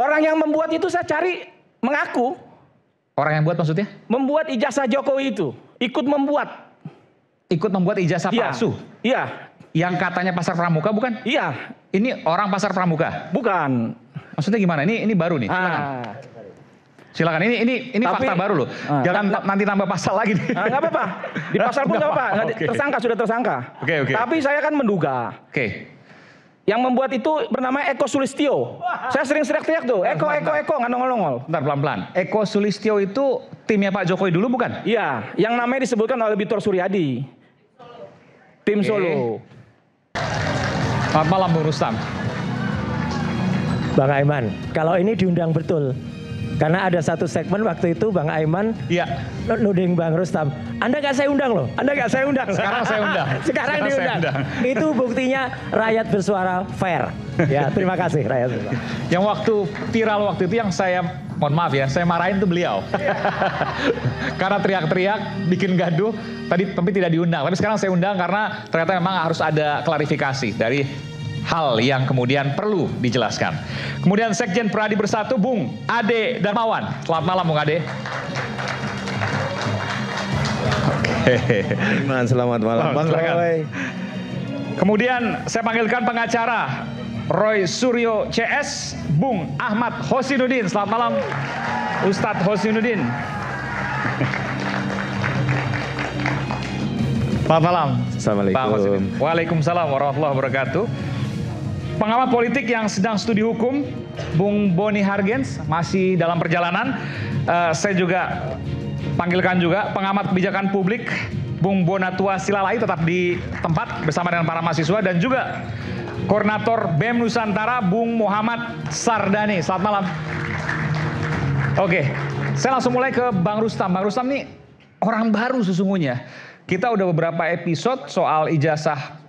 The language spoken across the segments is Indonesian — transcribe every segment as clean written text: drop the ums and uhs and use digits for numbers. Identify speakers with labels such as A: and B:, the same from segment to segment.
A: Orang yang membuat itu saya cari mengaku.
B: Orang yang buat maksudnya?
A: Membuat ijazah Jokowi itu. Ikut membuat.
B: Ikut membuat ijazah palsu?
A: Iya.
B: Yang katanya Pasar Pramuka bukan?
A: Iya.
B: Ini orang Pasar Pramuka?
A: Bukan.
B: Maksudnya gimana? Ini baru nih. Silakan. Ini fakta baru loh. Jangan nanti nambah pasal lagi nih.
A: Nggak apa-apa. Di pasal pun nggak apa-apa.
B: Okay.
A: Tersangka sudah tersangka.
B: Oke.
A: Tapi saya kan menduga.
B: Oke.
A: Yang membuat itu bernama Eko Sulistyo. Saya sering teriak tuh. Eko, nggak nongol-nongol.
B: Bentar, pelan-pelan. Eko Sulistyo itu timnya Pak Jokowi dulu bukan?
A: Iya. Yang namanya disebutkan oleh Bitor Suryadi. Tim Solo.
B: Selamat malam Bung Rustam.
C: Bang Aiman, kalau ini diundang betul. Karena ada satu segmen waktu itu Bang Aiman nuding Bang Rustam. Anda nggak saya undang loh.
B: Sekarang saya undang.
C: Sekarang diundang. Itu buktinya rakyat bersuara fair. Ya, terima kasih rakyat bersuara.
B: Yang waktu viral waktu itu yang saya, mohon maaf ya, saya marahin tuh beliau. Karena teriak-teriak, bikin gaduh, tapi tidak diundang. Tapi sekarang saya undang karena ternyata memang harus ada klarifikasi dari hal yang kemudian perlu dijelaskan. Kemudian Sekjen Pradi Bersatu, Bung Ade Darmawan. Selamat malam Bung Ade.
D: Selamat malam Bang Roy.
B: Kemudian saya panggilkan pengacara Roy Suryo CS, Bung Ahmad Hosinuddin. Selamat malam Ustadz Hosinuddin. Selamat malam.
D: Assalamualaikum.
B: Waalaikumsalam warahmatullahi wabarakatuh. Pengamat politik yang sedang studi hukum, Bung Boni Hargens, masih dalam perjalanan. Saya juga panggilkan juga pengamat kebijakan publik, Bung Bonatua Silalai, tetap di tempat bersama dengan para mahasiswa, dan juga Koordinator BEM Nusantara, Bung Muhammad Sardani. Selamat malam. Oke, saya langsung mulai ke Bang Rustam. Bang Rustam nih orang baru sesungguhnya. Kita udah beberapa episode soal ijazah,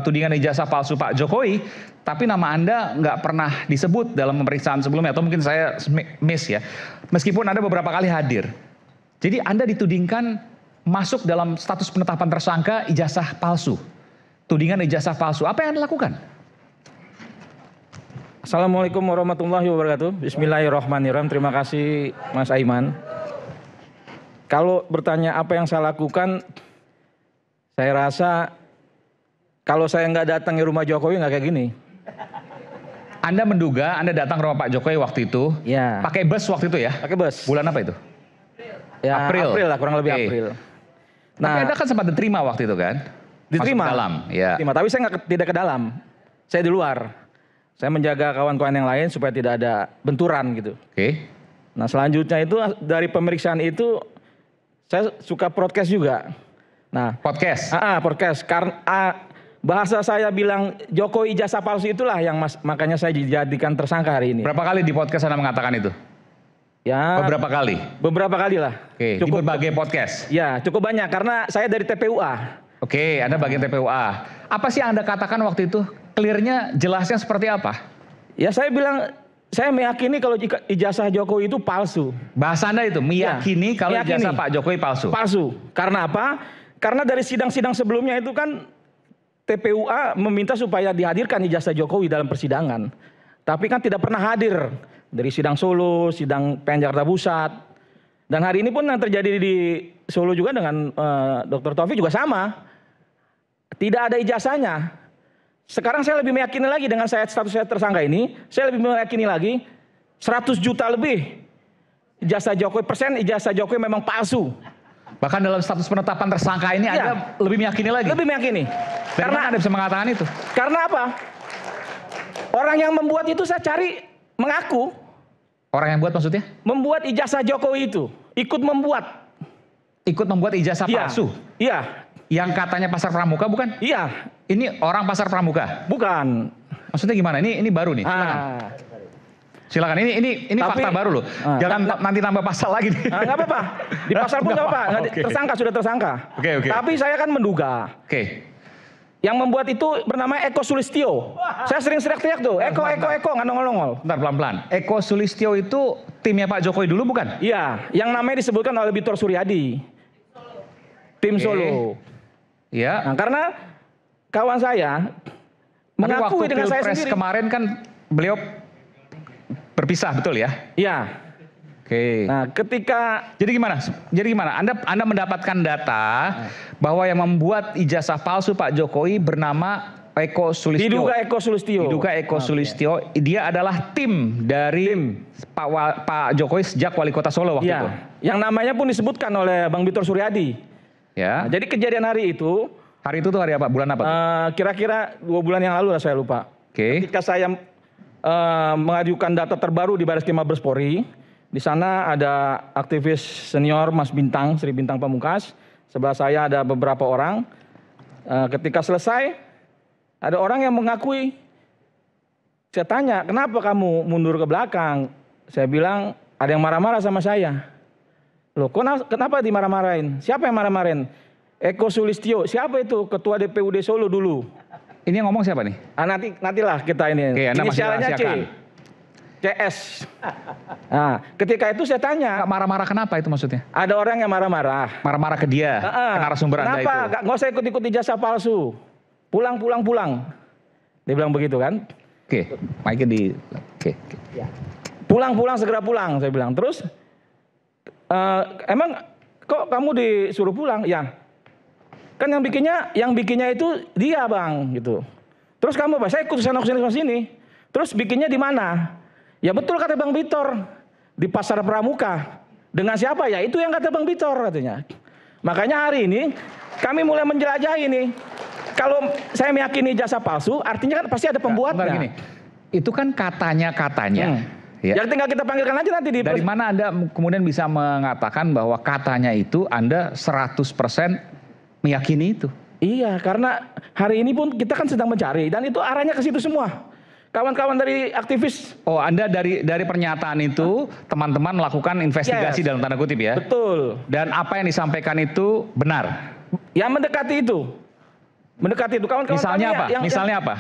B: tudingan ijazah palsu Pak Jokowi, tapi nama Anda nggak pernah disebut dalam pemeriksaan sebelumnya, atau mungkin saya miss ya. Meskipun Anda beberapa kali hadir. Jadi Anda ditudingkan masuk dalam status penetapan tersangka ijazah palsu. Tudingan ijazah palsu. Apa yang Anda lakukan?
A: Assalamualaikum warahmatullahi wabarakatuh. Bismillahirrahmanirrahim. Terima kasih Mas Aiman. Kalau bertanya apa yang saya lakukan, saya rasa kalau saya nggak datang ke rumah Jokowi nggak kayak gini.
B: Anda menduga Anda datang ke rumah Pak Jokowi waktu itu,
A: ya.
B: Pakai bus waktu itu ya?
A: Pakai bus.
B: Bulan apa itu?
A: Ya, April lah, kurang lebih April.
B: Nah, tapi Anda kan sempat diterima waktu itu kan?
A: Diterima.
B: Masuk ke dalam, ya.
A: Diterima, tapi saya tidak ke dalam. Saya di luar. Saya menjaga kawan-kawan yang lain supaya tidak ada benturan gitu.
B: Oke.
A: Nah selanjutnya itu dari pemeriksaan itu saya suka podcast juga. Nah,
B: podcast.
A: Podcast. Karena bahasa saya bilang Jokowi ijazah palsu itulah yang makanya saya dijadikan tersangka hari ini.
B: Berapa kali di podcast Anda mengatakan itu?
A: Ya.
B: Beberapa kali.
A: Beberapa kali lah.
B: Oke. Cukup, di berbagai podcast.
A: Ya, cukup banyak karena saya dari TPUA.
B: Oke, Anda bagian TPUA. Apa sih yang Anda katakan waktu itu? Clearnya, jelasnya seperti apa?
A: Ya saya bilang, saya meyakini kalau ijazah Jokowi itu palsu.
B: Bahasa Anda itu, meyakini kalau ijazah Pak Jokowi palsu?
A: Palsu. Karena apa? Karena dari sidang-sidang sebelumnya itu kan TPUA meminta supaya dihadirkan ijazah Jokowi dalam persidangan. Tapi kan tidak pernah hadir. Dari sidang Solo, sidang PN Jakarta Pusat. Dan hari ini pun yang terjadi di Solo juga dengan Dr. Taufik juga sama. Tidak ada ijazahnya. Sekarang saya lebih meyakini lagi dengan status saya tersangka ini. Saya lebih meyakini lagi 100 juta lebih ijazah Jokowi memang palsu.
B: Bahkan dalam status penetapan tersangka ini Anda lebih meyakini lagi?
A: Lebih meyakini.
B: Karena Anda bisa mengatakan itu?
A: Karena apa? Orang yang membuat itu saya cari mengaku.
B: Orang yang buat maksudnya?
A: Membuat ijazah Jokowi itu. Ikut membuat.
B: Ikut membuat ijazah palsu?
A: Iya.
B: Yang katanya Pasar Pramuka bukan?
A: Iya.
B: Ini orang Pasar Pramuka?
A: Bukan.
B: Maksudnya gimana? Ini baru nih. Silakan. Ini fakta baru loh. Jangan nanti nambah pasal lagi nih.
A: Nggak apa-apa. Di pasal pun nggak apa-apa. Tersangka sudah tersangka.
B: Oke.
A: Tapi saya kan menduga.
B: Oke.
A: Yang membuat itu bernama Eko Sulistyo. Saya sering teriak tuh. Eko, nggak nongol-nongol.
B: Bentar, pelan-pelan. Eko Sulistyo itu timnya Pak Jokowi dulu bukan?
A: Iya. Yang namanya disebutkan oleh Bitor Suryadi. Tim Solo.
B: Iya.
A: Nah, karena kawan saya mengakui dengan saya sendiri.
B: Kemarin kan beliau berpisah, betul ya?
A: Iya.
B: Oke.
A: Nah, ketika
B: Jadi gimana? Anda mendapatkan data bahwa yang membuat ijazah palsu Pak Jokowi bernama Eko Sulistyo.
A: Diduga Eko Sulistyo.
B: Dia adalah tim dari Pak Jokowi sejak wali kota Solo waktu itu.
A: Yang namanya pun disebutkan oleh Bang Bitor Suryadi.
B: Ya.
A: Nah, jadi kejadian hari itu.
B: Hari itu tuh hari apa? Bulan apa tuh?
A: Kira-kira 2 bulan yang lalu lah, saya lupa.
B: Oke.
A: Ketika saya mengajukan data terbaru di Bareskrim Mabes Polri, di sana ada aktivis senior Mas Bintang, Sri Bintang Pamungkas. Sebelah saya ada beberapa orang. Ketika selesai, ada orang yang mengakui. Saya tanya, kenapa kamu mundur ke belakang? Saya bilang, ada yang marah-marah sama saya. Loh, kenapa dimarah-marahin? Siapa yang marah-marahin? Eko Sulistyo. Siapa itu? Ketua DPUD Solo dulu.
B: Ini yang ngomong siapa nih?
A: Nantilah kita ini.
B: Oke, Anda masih
A: Inisialnya C.
B: rahasiakan.
A: CS. Nah, ketika itu saya tanya.
B: Nggak marah-marah kenapa itu maksudnya?
A: Ada orang yang marah-marah.
B: Marah-marah ke dia, ke narasumber Anda itu.
A: Kenapa? Nggak usah ikut-ikut ijazah palsu. Pulang. Dia bilang begitu kan.
B: Oke, mic-nya di... Oke.
A: Pulang, segera pulang, saya bilang. Terus, emang kok kamu disuruh pulang? Ya, kan yang bikinnya itu dia, Bang, gitu. Terus kamu apa? Saya ikut sana sini. Terus bikinnya di mana? Ya betul kata Bang Bitor, di Pasar Pramuka. Dengan siapa ya? Itu yang kata Bang Bitor katanya. Makanya hari ini kami mulai menjelajahi nih. Kalau saya meyakini jasa palsu, artinya kan pasti ada pembuatnya.
B: Gini, itu kan katanya. Ya.
A: Jadi tinggal kita panggilkan aja nanti di.
B: Dari mana Anda kemudian bisa mengatakan bahwa katanya itu Anda 100% meyakini itu?
A: Iya, karena hari ini pun kita kan sedang mencari dan itu arahnya ke situ semua. Kawan-kawan dari aktivis.
B: Oh, Anda dari pernyataan itu teman-teman melakukan investigasi dalam tanda kutip ya?
A: Betul.
B: Dan apa yang disampaikan itu benar?
A: Yang mendekati itu. Kawan-kawan
B: Misalnya apa?
A: apa?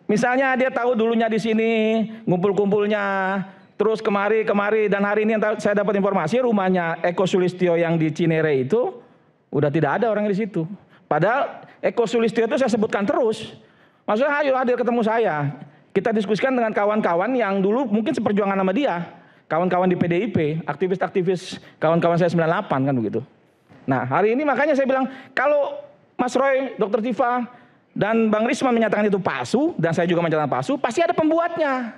A: Misalnya dia tahu dulunya di sini, ngumpul-kumpulnya, terus kemari dan hari ini saya dapat informasi rumahnya Eko Sulistyo yang di Cinere itu udah tidak ada orang di situ. Padahal Eko Sulistyo itu saya sebutkan terus. Maksudnya ayo hadir ketemu saya. Kita diskusikan dengan kawan-kawan yang dulu mungkin seperjuangan sama dia. Kawan-kawan di PDIP, aktivis-aktivis kawan-kawan saya 98 kan begitu. Nah hari ini makanya saya bilang kalau Mas Roy, Dr. Tifa, dan Bang Risma menyatakan itu palsu, dan saya juga menyatakan palsu, pasti ada pembuatnya.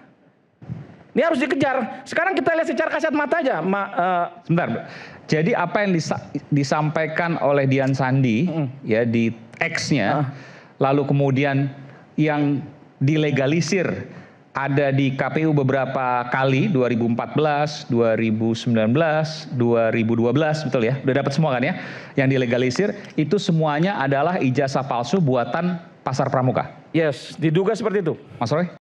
A: Ini harus dikejar. Sekarang kita lihat secara kasat mata aja.
B: Sebentar, jadi apa yang disampaikan oleh Dian Sandi ya di X-nya, lalu kemudian yang dilegalisir ada di KPU beberapa kali, 2014, 2019, 2012, betul ya? Udah dapat semua kan ya? Yang dilegalisir, itu semuanya adalah ijazah palsu buatan Pasar Pramuka.
A: Yes, diduga seperti itu.
B: Mas Roy?